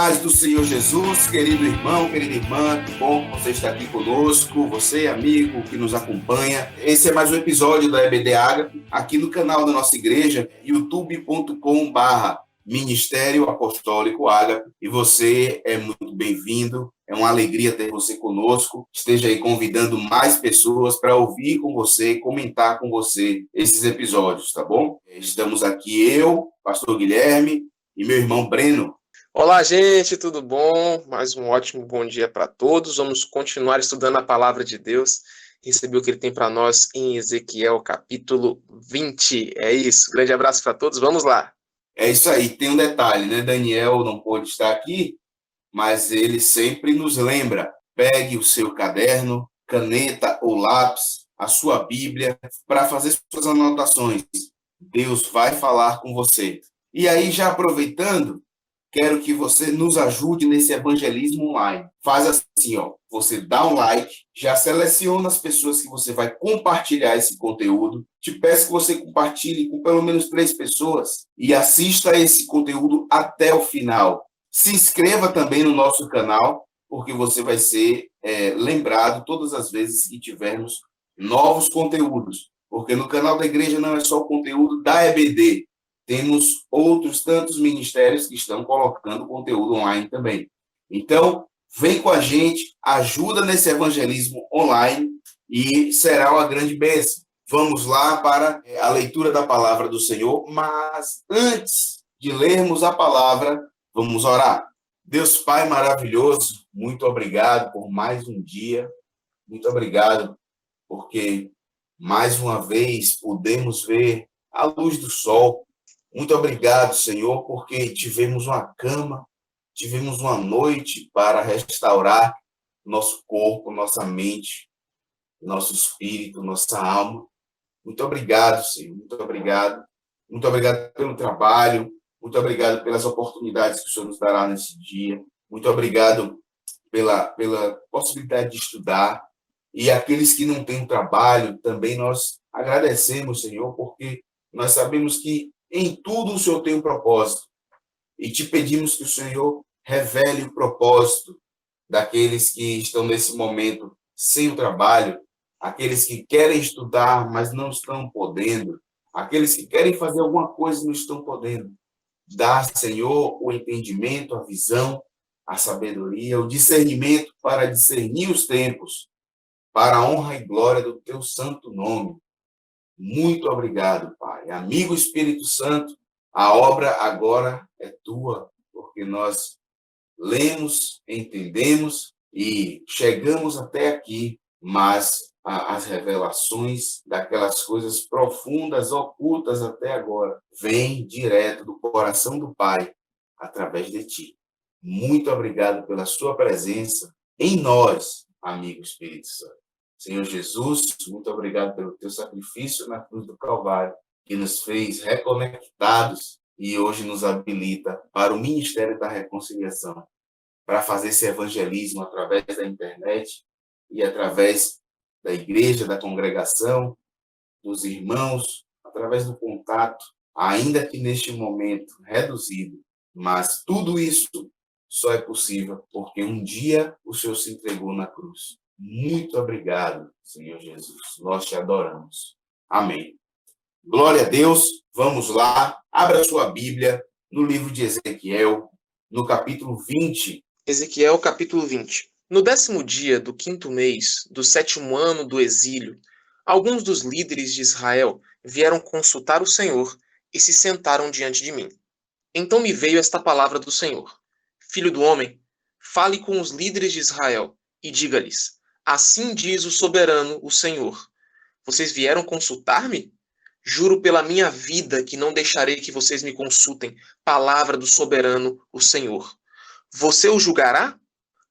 paz do Senhor Jesus, querido irmão, querida irmã, que bom que você está aqui conosco, você, amigo, que nos acompanha. Esse é mais um episódio da EBD Ágape, aqui no canal da nossa igreja, youtube.com/Ministério Apostólico Ágape. E você é muito bem-vindo, é uma alegria ter você conosco. Esteja aí convidando mais pessoas para ouvir com você, comentar com você esses episódios, tá bom? Estamos aqui eu, pastor Guilherme, e meu irmão Breno. Olá, gente, tudo bom? Mais um ótimo bom dia para todos. Vamos continuar estudando a palavra de Deus, receber o que ele tem para nós em Ezequiel, capítulo 20. É isso. Grande abraço para todos. Vamos lá. É isso aí. Tem um detalhe, né? Daniel não pôde estar aqui, mas ele sempre nos lembra. Pegue o seu caderno, caneta ou lápis, a sua Bíblia, para fazer suas anotações. Deus vai falar com você. E aí, já aproveitando, quero que você nos ajude nesse evangelismo online. Faz assim, ó, você dá um like, já seleciona as pessoas que você vai compartilhar esse conteúdo. Te peço que você compartilhe com pelo menos 3 pessoas e assista esse conteúdo até o final. Se inscreva também no nosso canal, porque você vai ser lembrado todas as vezes que tivermos novos conteúdos. Porque no canal da igreja não é só o conteúdo da EBD, temos outros tantos ministérios que estão colocando conteúdo online também. Então, vem com a gente, ajuda nesse evangelismo online e será uma grande bênção. Vamos lá para a leitura da palavra do Senhor, mas antes de lermos a palavra, vamos orar. Deus Pai maravilhoso, muito obrigado por mais um dia, muito obrigado porque mais uma vez podemos ver a luz do sol. Muito obrigado, Senhor, porque tivemos uma cama, tivemos uma noite para restaurar nosso corpo, nossa mente, nosso espírito, nossa alma. Muito obrigado, Senhor, muito obrigado. Muito obrigado pelo trabalho, muito obrigado pelas oportunidades que o Senhor nos dará nesse dia. Muito obrigado pela possibilidade de estudar. E aqueles que não têm trabalho, também nós agradecemos, Senhor, porque nós sabemos que em tudo o Senhor tem um propósito. E te pedimos que o Senhor revele o propósito daqueles que estão nesse momento sem o trabalho, aqueles que querem estudar, mas não estão podendo, aqueles que querem fazer alguma coisa e não estão podendo. Dá, Senhor, o entendimento, a visão, a sabedoria, o discernimento para discernir os tempos, para a honra e glória do teu santo nome. Muito obrigado, Pai. Amigo Espírito Santo, a obra agora é tua, porque nós lemos, entendemos e chegamos até aqui, mas as revelações daquelas coisas profundas, ocultas até agora, vêm direto do coração do Pai, através de ti. Muito obrigado pela sua presença em nós, amigo Espírito Santo. Senhor Jesus, muito obrigado pelo teu sacrifício na cruz do Calvário, que nos fez reconectados e hoje nos habilita para o ministério da reconciliação, para fazer esse evangelismo através da internet e através da igreja, da congregação, dos irmãos, através do contato, ainda que neste momento reduzido, mas tudo isso só é possível porque um dia o Senhor se entregou na cruz. Muito obrigado, Senhor Jesus. Nós te adoramos. Amém. Glória a Deus. Vamos lá. Abra sua Bíblia no livro de Ezequiel, no capítulo 20. Ezequiel, capítulo 20. No 10º dia do 5º mês, do 7º ano do exílio, alguns dos líderes de Israel vieram consultar o Senhor e se sentaram diante de mim. Então me veio esta palavra do Senhor. Filho do homem, fale com os líderes de Israel e diga-lhes: assim diz o soberano, o Senhor. Vocês vieram consultar-me? Juro pela minha vida que não deixarei que vocês me consultem. Palavra do soberano, o Senhor. Você o julgará?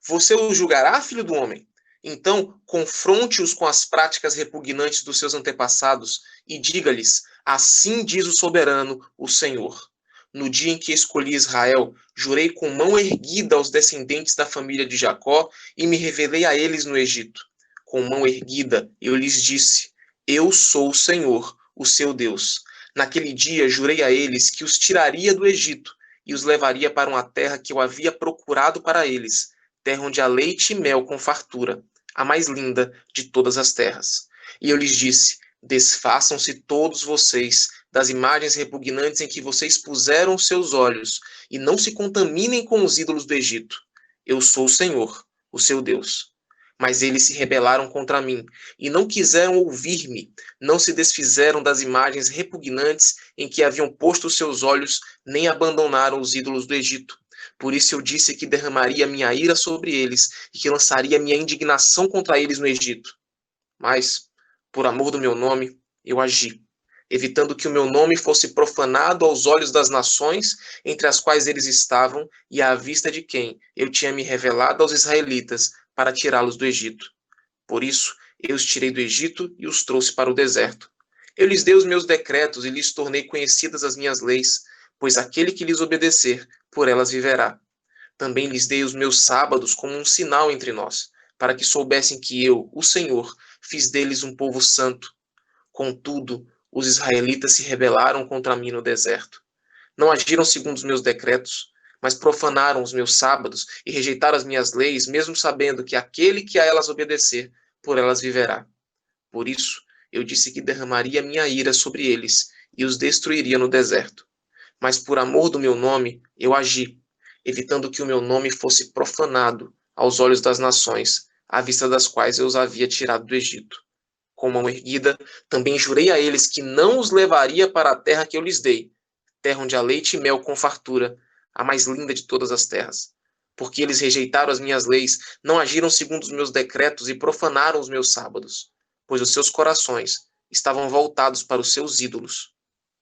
Você o julgará, filho do homem? Então, confronte-os com as práticas repugnantes dos seus antepassados e diga-lhes: assim diz o soberano, o Senhor. No dia em que escolhi Israel, jurei com mão erguida aos descendentes da família de Jacó e me revelei a eles no Egito. Com mão erguida, eu lhes disse: eu sou o Senhor, o seu Deus. Naquele dia, jurei a eles que os tiraria do Egito e os levaria para uma terra que eu havia procurado para eles, terra onde há leite e mel com fartura, a mais linda de todas as terras. E eu lhes disse: desfaçam-se todos vocês das imagens repugnantes em que vocês puseram os seus olhos, e não se contaminem com os ídolos do Egito. Eu sou o Senhor, o seu Deus. Mas eles se rebelaram contra mim, e não quiseram ouvir-me, não se desfizeram das imagens repugnantes em que haviam posto os seus olhos, nem abandonaram os ídolos do Egito. Por isso eu disse que derramaria minha ira sobre eles, e que lançaria minha indignação contra eles no Egito. Mas, por amor do meu nome, eu agi, evitando que o meu nome fosse profanado aos olhos das nações entre as quais eles estavam e à vista de quem eu tinha me revelado aos israelitas para tirá-los do Egito. Por isso, eu os tirei do Egito e os trouxe para o deserto. Eu lhes dei os meus decretos e lhes tornei conhecidas as minhas leis, pois aquele que lhes obedecer, por elas viverá. Também lhes dei os meus sábados como um sinal entre nós, para que soubessem que eu, o Senhor, fiz deles um povo santo. Contudo, os israelitas se rebelaram contra mim no deserto. Não agiram segundo os meus decretos, mas profanaram os meus sábados e rejeitaram as minhas leis, mesmo sabendo que aquele que a elas obedecer, por elas viverá. Por isso, eu disse que derramaria minha ira sobre eles e os destruiria no deserto. Mas por amor do meu nome, eu agi, evitando que o meu nome fosse profanado aos olhos das nações, à vista das quais eu os havia tirado do Egito. Com mão erguida, também jurei a eles que não os levaria para a terra que eu lhes dei, terra onde há leite e mel com fartura, a mais linda de todas as terras. Porque eles rejeitaram as minhas leis, não agiram segundo os meus decretos e profanaram os meus sábados, pois os seus corações estavam voltados para os seus ídolos.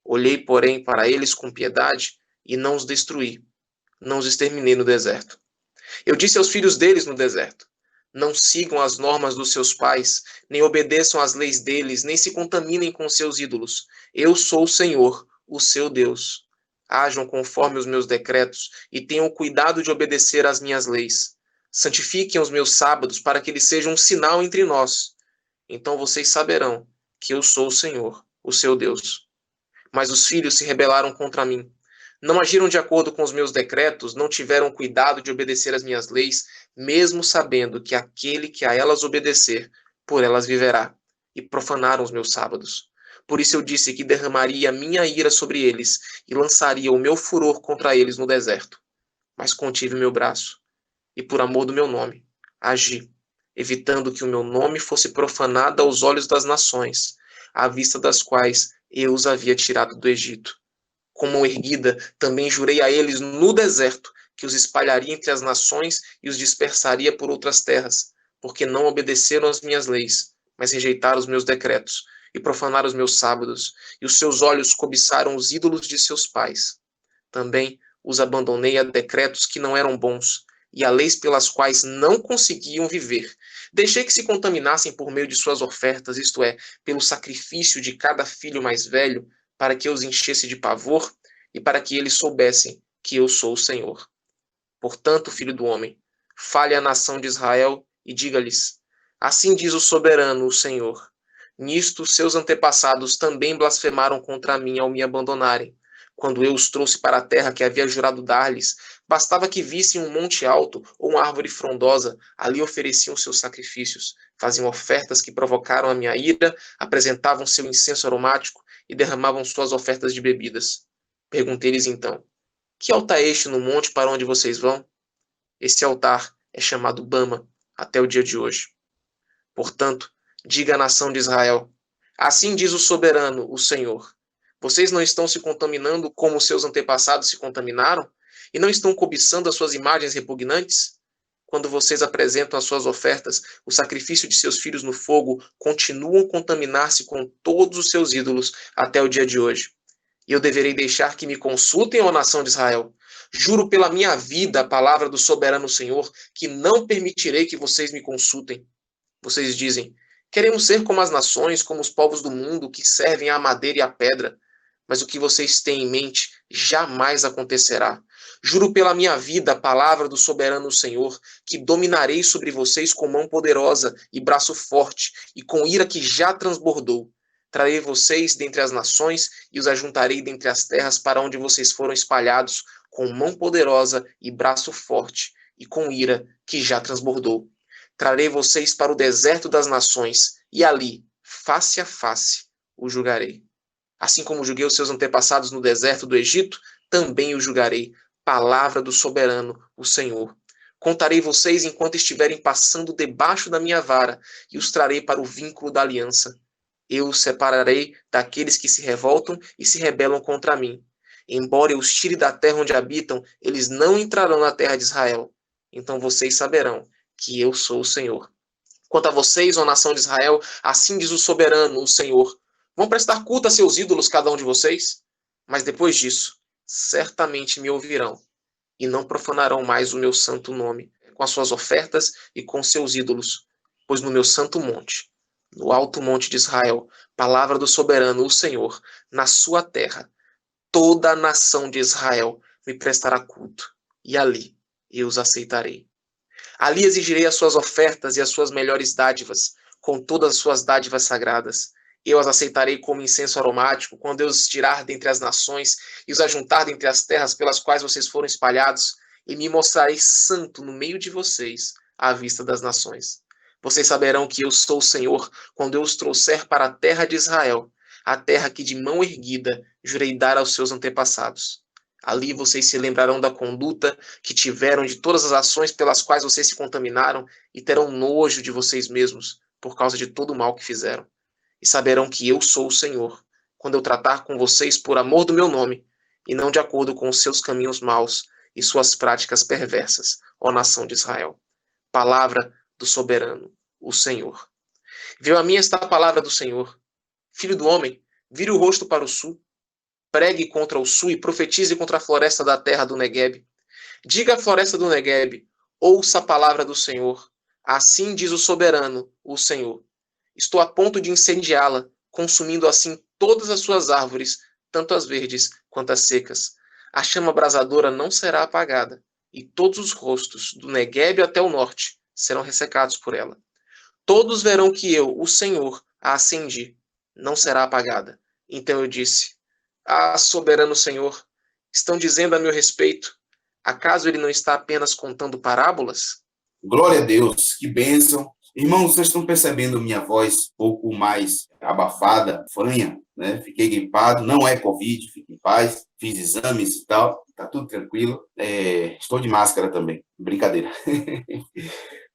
Olhei, porém, para eles com piedade e não os destruí, não os exterminei no deserto. Eu disse aos filhos deles no deserto: não sigam as normas dos seus pais, nem obedeçam às leis deles, nem se contaminem com seus ídolos. Eu sou o Senhor, o seu Deus. Ajam conforme os meus decretos e tenham cuidado de obedecer às minhas leis. Santifiquem os meus sábados para que eles sejam um sinal entre nós. Então vocês saberão que eu sou o Senhor, o seu Deus. Mas os filhos se rebelaram contra mim. Não agiram de acordo com os meus decretos, não tiveram cuidado de obedecer às minhas leis, mesmo sabendo que aquele que a elas obedecer, por elas viverá, e profanaram os meus sábados. Por isso eu disse que derramaria a minha ira sobre eles e lançaria o meu furor contra eles no deserto. Mas contive meu braço, e por amor do meu nome, agi, evitando que o meu nome fosse profanado aos olhos das nações, à vista das quais eu os havia tirado do Egito. Com mão erguida, também jurei a eles no deserto que os espalharia entre as nações e os dispersaria por outras terras, porque não obedeceram às minhas leis, mas rejeitaram os meus decretos e profanaram os meus sábados, e os seus olhos cobiçaram os ídolos de seus pais. Também os abandonei a decretos que não eram bons e a leis pelas quais não conseguiam viver. Deixei que se contaminassem por meio de suas ofertas, isto é, pelo sacrifício de cada filho mais velho, para que eu os enchesse de pavor e para que eles soubessem que eu sou o Senhor. Portanto, filho do homem, fale à nação de Israel e diga-lhes: assim diz o soberano, o Senhor. Nisto, seus antepassados também blasfemaram contra mim ao me abandonarem. Quando eu os trouxe para a terra que havia jurado dar-lhes, bastava que vissem um monte alto ou uma árvore frondosa, ali ofereciam seus sacrifícios, faziam ofertas que provocaram a minha ira, apresentavam seu incenso aromático e derramavam suas ofertas de bebidas. Perguntei-lhes então: que altar é este no monte para onde vocês vão? Esse altar é chamado Bama até o dia de hoje. Portanto, diga à nação de Israel: assim diz o soberano, o Senhor. Vocês não estão se contaminando como seus antepassados se contaminaram? E não estão cobiçando as suas imagens repugnantes? Quando vocês apresentam as suas ofertas, o sacrifício de seus filhos no fogo, continuam a contaminar-se com todos os seus ídolos até o dia de hoje. E eu deverei deixar que me consultem, ó nação de Israel. Juro pela minha vida, a palavra do soberano Senhor, que não permitirei que vocês me consultem. Vocês dizem: queremos ser como as nações, como os povos do mundo que servem à madeira e à pedra. Mas o que vocês têm em mente jamais acontecerá. Juro pela minha vida, a palavra do soberano Senhor, que dominarei sobre vocês com mão poderosa e braço forte, e com ira que já transbordou. Trarei vocês dentre as nações e os ajuntarei dentre as terras para onde vocês foram espalhados, com mão poderosa e braço forte, e com ira que já transbordou. Trarei vocês para o deserto das nações, e ali, face a face, o julgarei. Assim como julguei os seus antepassados no deserto do Egito, também o julgarei. Palavra do soberano, o Senhor. Contarei vocês enquanto estiverem passando debaixo da minha vara, e os trarei para o vínculo da aliança. Eu os separarei daqueles que se revoltam e se rebelam contra mim. Embora eu os tire da terra onde habitam, eles não entrarão na terra de Israel. Então vocês saberão que eu sou o Senhor. Quanto a vocês, ó nação de Israel, assim diz o soberano, o Senhor. Vão prestar culto a seus ídolos, cada um de vocês? Mas depois disso, certamente me ouvirão e não profanarão mais o meu santo nome com as suas ofertas e com seus ídolos, pois no meu santo monte, no alto monte de Israel, palavra do soberano, o Senhor, na sua terra, toda a nação de Israel me prestará culto, e ali eu os aceitarei. Ali exigirei as suas ofertas e as suas melhores dádivas, com todas as suas dádivas sagradas. Eu as aceitarei como incenso aromático, quando eu os tirar dentre as nações e os ajuntar dentre as terras pelas quais vocês foram espalhados, e me mostrarei santo no meio de vocês, à vista das nações. Vocês saberão que eu sou o Senhor, quando eu os trouxer para a terra de Israel, a terra que de mão erguida jurei dar aos seus antepassados. Ali vocês se lembrarão da conduta que tiveram, de todas as ações pelas quais vocês se contaminaram, e terão nojo de vocês mesmos, por causa de todo o mal que fizeram. E saberão que eu sou o Senhor, quando eu tratar com vocês por amor do meu nome, e não de acordo com os seus caminhos maus e suas práticas perversas, ó nação de Israel. Palavra do soberano, o Senhor. Veio a mim esta palavra do Senhor. Filho do homem, vire o rosto para o sul, pregue contra o sul e profetize contra a floresta da terra do Neguebe. Diga à floresta do Neguebe, ouça a palavra do Senhor. Assim diz o soberano, o Senhor. Estou a ponto de incendiá-la, consumindo assim todas as suas árvores, tanto as verdes quanto as secas. A chama abrasadora não será apagada, e todos os rostos, do Neguebe até o norte, serão ressecados por ela. Todos verão que eu, o Senhor, a acendi. Não será apagada. Então eu disse: Ah, soberano Senhor, estão dizendo a meu respeito. Acaso ele não está apenas contando parábolas? Glória a Deus, que bênção. Irmãos, vocês estão percebendo minha voz um pouco mais abafada, fanha, né? Fiquei gripado, não é Covid, fique em paz, fiz exames e tal, tá tudo tranquilo. Estou de máscara também, brincadeira.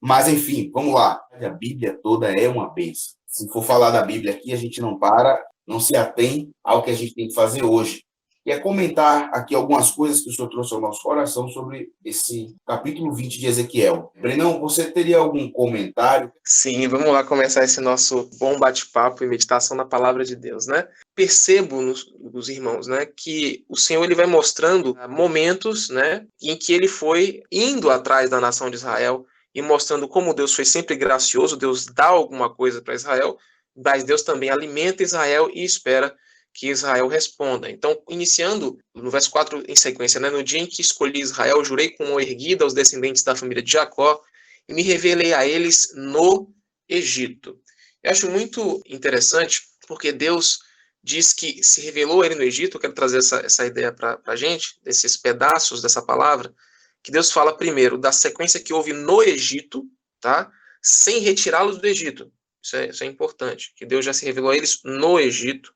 Mas, enfim, vamos lá. A Bíblia toda é uma bênção. Se for falar da Bíblia aqui, a gente não para, não se atém ao que a gente tem que fazer hoje. E é comentar aqui algumas coisas que o Senhor trouxe ao nosso coração sobre esse capítulo 20 de Ezequiel. Brenão, você teria algum comentário? Sim, vamos lá começar esse nosso bom bate-papo e meditação na palavra de Deus, né? Percebo nos irmãos, né, que o Senhor ele vai mostrando momentos, né, em que ele foi indo atrás da nação de Israel e mostrando como Deus foi sempre gracioso, Deus dá alguma coisa para Israel, mas Deus também alimenta Israel e espera que Israel responda. Então, iniciando no verso 4 em sequência, né, no dia em que escolhi Israel, jurei com mão erguida aos descendentes da família de Jacó e me revelei a eles no Egito. Eu acho muito interessante, porque Deus diz que se revelou a ele no Egito. Eu quero trazer essa ideia para a gente, desses pedaços dessa palavra, que Deus fala primeiro da sequência que houve no Egito, tá? Sem retirá-los do Egito. Isso é importante, que Deus já se revelou a eles no Egito.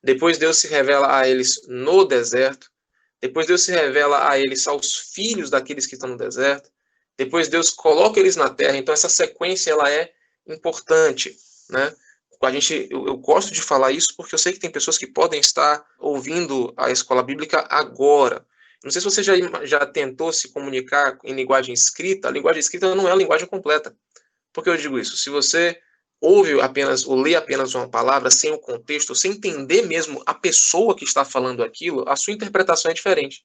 Depois Deus se revela a eles no deserto. Depois Deus se revela a eles aos filhos daqueles que estão no deserto. Depois Deus coloca eles na terra. Então essa sequência ela é importante, né? Eu gosto de falar isso porque eu sei que tem pessoas que podem estar ouvindo a escola bíblica agora. Não sei se você já tentou se comunicar em linguagem escrita. A linguagem escrita não é a linguagem completa. Por que eu digo isso? Se você ouve apenas ou lê apenas uma palavra sem o contexto, sem entender mesmo a pessoa que está falando aquilo, a sua interpretação é diferente.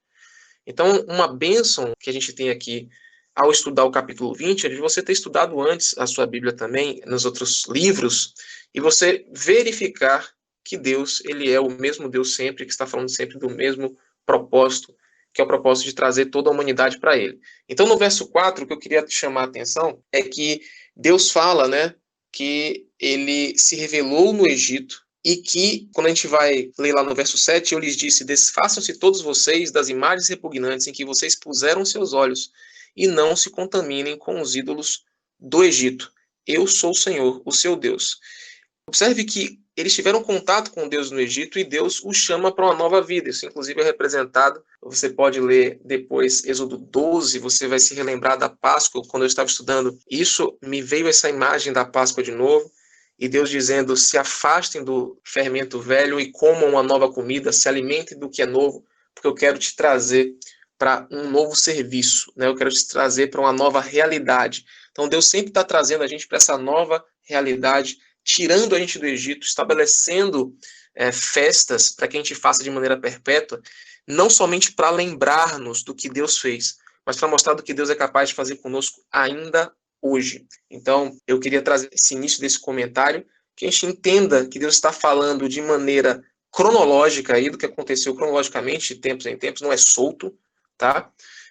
Então, uma bênção que a gente tem aqui ao estudar o capítulo 20 é de você ter estudado antes a sua Bíblia também, nos outros livros, e você verificar que Deus, ele é o mesmo Deus sempre, que está falando sempre do mesmo propósito, que é o propósito de trazer toda a humanidade para ele. Então, no verso 4, o que eu queria chamar a atenção é que Deus fala, né, que ele se revelou no Egito e que, quando a gente vai ler lá no verso 7, eu lhes disse: desfaçam-se todos vocês das imagens repugnantes em que vocês puseram seus olhos, e não se contaminem com os ídolos do Egito. Eu sou o Senhor, o seu Deus. Observe que eles tiveram contato com Deus no Egito e Deus os chama para uma nova vida. Isso, inclusive, é representado. Você pode ler depois Êxodo 12, você vai se relembrar da Páscoa. Quando eu estava estudando isso, me veio essa imagem da Páscoa de novo. E Deus dizendo: se afastem do fermento velho e comam uma nova comida, se alimentem do que é novo, porque eu quero te trazer para um novo serviço, né? Eu quero te trazer para uma nova realidade. Então, Deus sempre está trazendo a gente para essa nova realidade, tirando a gente do Egito, estabelecendo festas para que a gente faça de maneira perpétua, não somente para lembrar-nos do que Deus fez, mas para mostrar do que Deus é capaz de fazer conosco ainda hoje. Então, eu queria trazer esse início desse comentário, que a gente entenda que Deus está falando de maneira cronológica aí, do que aconteceu cronologicamente, de tempos em tempos, não é solto, tá?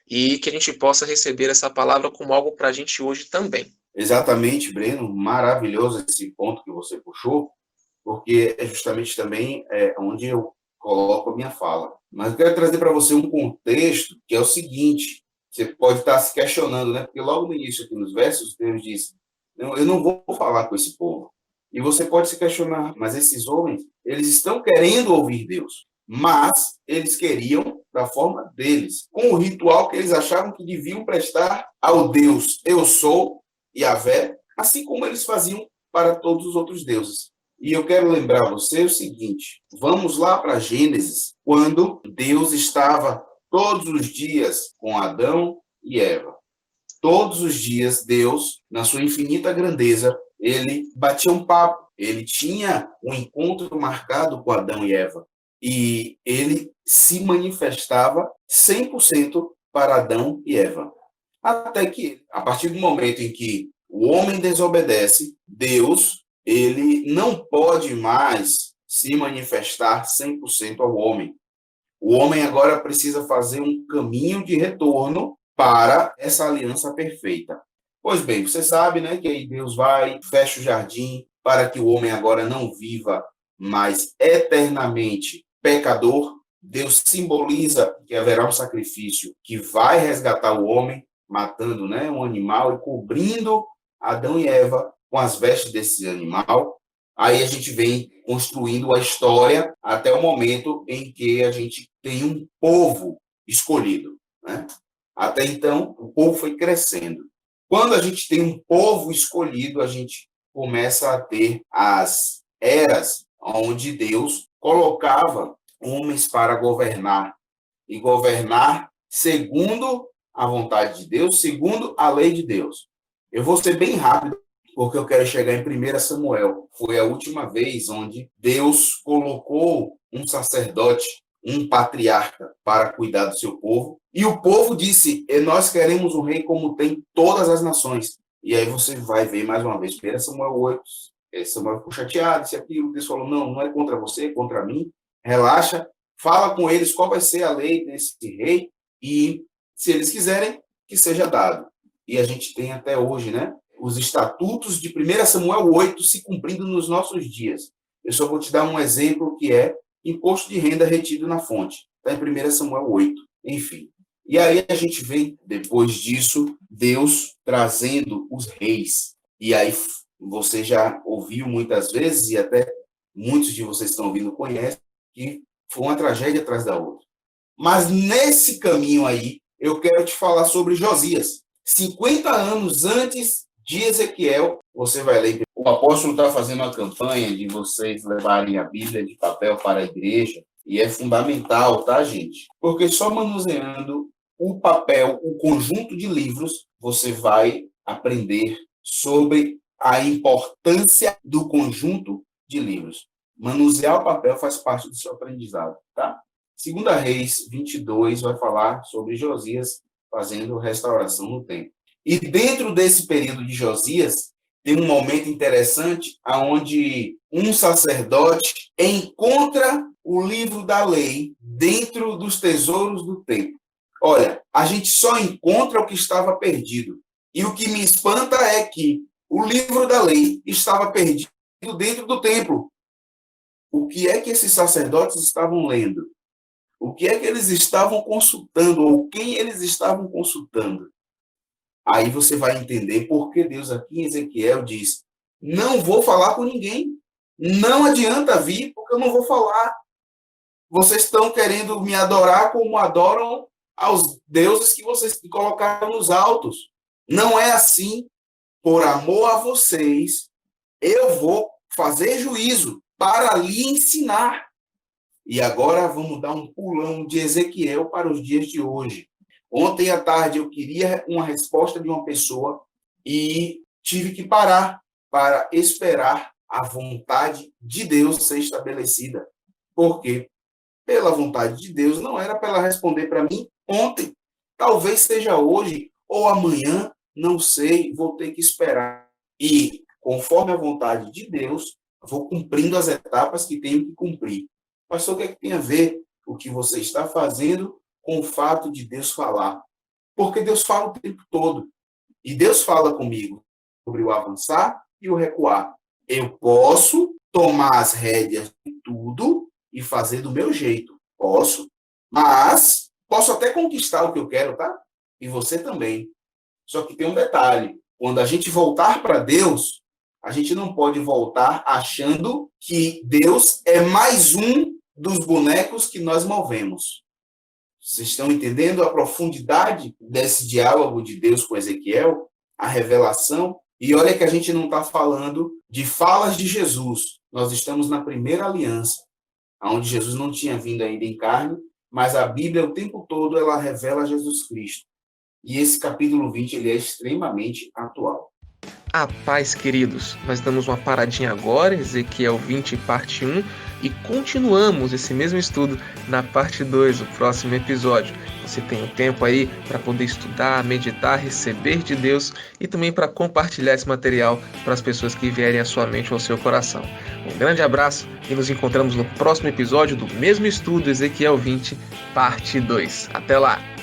E que a gente possa receber essa palavra como algo para a gente hoje também. Exatamente, Breno, maravilhoso esse ponto que você puxou, porque é justamente também onde eu coloco a minha fala. Mas eu quero trazer para você um contexto que é o seguinte: você pode estar se questionando, né? Porque logo no início aqui nos versos, Deus diz: não, eu não vou falar com esse povo. E você pode se questionar: mas esses homens, eles estão querendo ouvir Deus, mas eles queriam da forma deles, com o ritual que eles achavam que deviam prestar ao Deus eu sou, Yahvé, assim como eles faziam para todos os outros deuses. E eu quero lembrar você o seguinte: vamos lá para Gênesis, quando Deus estava todos os dias com Adão e Eva. Todos os dias, Deus, na sua infinita grandeza, ele batia um papo, ele tinha um encontro marcado com Adão e Eva. E ele se manifestava 100% para Adão e Eva. Até que, a partir do momento em que o homem desobedece, Deus, ele não pode mais se manifestar 100% ao homem. O homem agora precisa fazer um caminho de retorno para essa aliança perfeita. Pois bem, você sabe, né, que aí Deus vai, fecha o jardim para que o homem agora não viva mais eternamente pecador. Deus simboliza que haverá um sacrifício que vai resgatar o homem, matando, né, um animal e cobrindo Adão e Eva com as vestes desse animal. Aí a gente vem construindo a história até o momento em que a gente tem um povo escolhido, né? Até então, o povo foi crescendo. Quando a gente tem um povo escolhido, a gente começa a ter as eras onde Deus colocava homens para governar, e governar segundo a vontade de Deus, segundo a lei de Deus. Eu vou ser bem rápido, porque eu quero chegar em 1 Samuel. Foi a última vez onde Deus colocou um sacerdote, um patriarca, para cuidar do seu povo. E o povo disse: nós queremos um rei como tem todas as nações. E aí você vai ver mais uma vez, 1 Samuel 8, Samuel ficou chateado, isso e aquilo. Deus falou: não, não é contra você, é contra mim. Relaxa, fala com eles qual vai ser a lei desse rei e, se eles quiserem, que seja dado. E a gente tem até hoje, né, os estatutos de 1 Samuel 8 se cumprindo nos nossos dias. Eu só vou te dar um exemplo, que é imposto de renda retido na fonte. Está em 1 Samuel 8. Enfim. E aí a gente vê, depois disso, Deus trazendo os reis. E aí você já ouviu muitas vezes, e até muitos de vocês que estão ouvindo conhecem, que foi uma tragédia atrás da outra. Mas nesse caminho aí, eu quero te falar sobre Josias. 50 anos antes de Ezequiel, você vai ler. O apóstolo está fazendo uma campanha de vocês levarem a Bíblia de papel para a igreja, e é fundamental, tá, gente? Porque só manuseando o papel, o conjunto de livros, você vai aprender sobre a importância do conjunto de livros. Manusear o papel faz parte do seu aprendizado, tá? 2 Reis 22 vai falar sobre Josias fazendo restauração no templo. E dentro desse período de Josias, tem um momento interessante onde um sacerdote encontra o livro da lei dentro dos tesouros do templo. Olha, a gente só encontra o que estava perdido. E o que me espanta é que o livro da lei estava perdido dentro do templo. o que é que esses sacerdotes estavam lendo? O que é que eles estavam consultando, ou quem eles estavam consultando? Aí você vai entender por que Deus aqui em Ezequiel diz: não vou falar com ninguém. Não adianta vir, porque eu não vou falar. Vocês estão querendo me adorar como adoram aos deuses que vocês colocaram nos altos. Não é assim. Por amor a vocês, eu vou fazer juízo para lhe ensinar. E agora vamos dar um pulão de Ezequiel para os dias de hoje. Ontem à tarde eu queria uma resposta de uma pessoa e tive que parar para esperar a vontade de Deus ser estabelecida. Por quê? Pela vontade de Deus, não era para ela responder para mim ontem. Talvez seja hoje ou amanhã, não sei, vou ter que esperar. E, conforme a vontade de Deus, vou cumprindo as etapas que tenho que cumprir. Pastor, o que é que tem a ver o que você está fazendo com o fato de Deus falar? Porque Deus fala o tempo todo. E Deus fala comigo sobre o avançar e o recuar. Eu posso tomar as rédeas de tudo e fazer do meu jeito. Posso. Mas posso até conquistar o que eu quero, tá? E você também. Só que tem um detalhe. Quando a gente voltar para Deus, a gente não pode voltar achando que Deus é mais um dos bonecos que nós movemos. Vocês estão entendendo a profundidade desse diálogo de Deus com Ezequiel? A revelação? E olha que a gente não está falando de falas de Jesus. Nós estamos na primeira aliança, onde Jesus não tinha vindo ainda em carne, mas a Bíblia o tempo todo ela revela Jesus Cristo. E esse capítulo 20 ele é extremamente atual. A paz, queridos. Nós damos uma paradinha agora, Ezequiel 20, parte 1, e continuamos esse mesmo estudo na parte 2, o próximo episódio. Você tem um tempo aí para poder estudar, meditar, receber de Deus e também para compartilhar esse material para as pessoas que vierem à sua mente ou ao seu coração. Um grande abraço e nos encontramos no próximo episódio do mesmo estudo, Ezequiel 20, parte 2. Até lá!